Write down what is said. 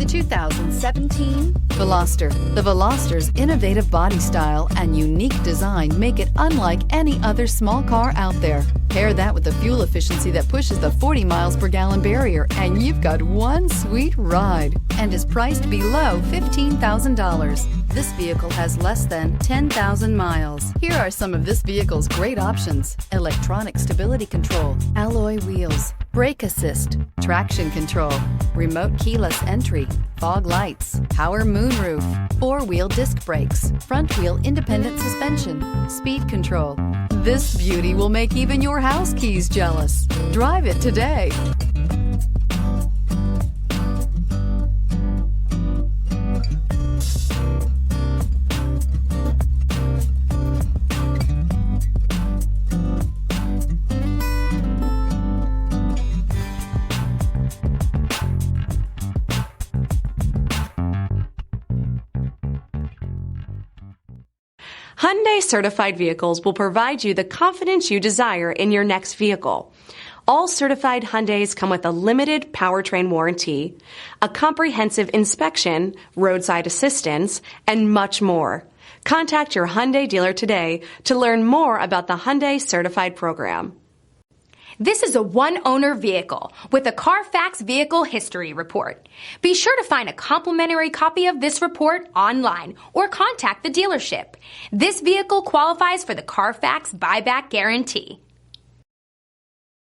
The 2017 Veloster. The Veloster's innovative body style and unique design make it unlike any other small car out there. Pair that with the fuel efficiency that pushes the 40 miles per gallon barrier, and you've got one sweet ride, and is priced below $15,000. This vehicle has less than 10,000 miles. Here are some of this vehicle's great options: electronic stability control, alloy wheels, brake assist, traction control, remote keyless entry, fog lights, power moonroof, four-wheel disc brakes, front-wheel independent suspension, speed control. This beauty will make even your house keys jealous. Drive it today. Hyundai certified vehicles will provide you the confidence you desire in your next vehicle. All certified Hyundais come with a limited powertrain warranty, a comprehensive inspection, roadside assistance, and much more. Contact your Hyundai dealer today to learn more about the Hyundai certified program. This is a one-owner vehicle with a CARFAX Vehicle History Report. Be sure to find a complimentary copy of this report online or contact the dealership. This vehicle qualifies for the CARFAX Buyback Guarantee.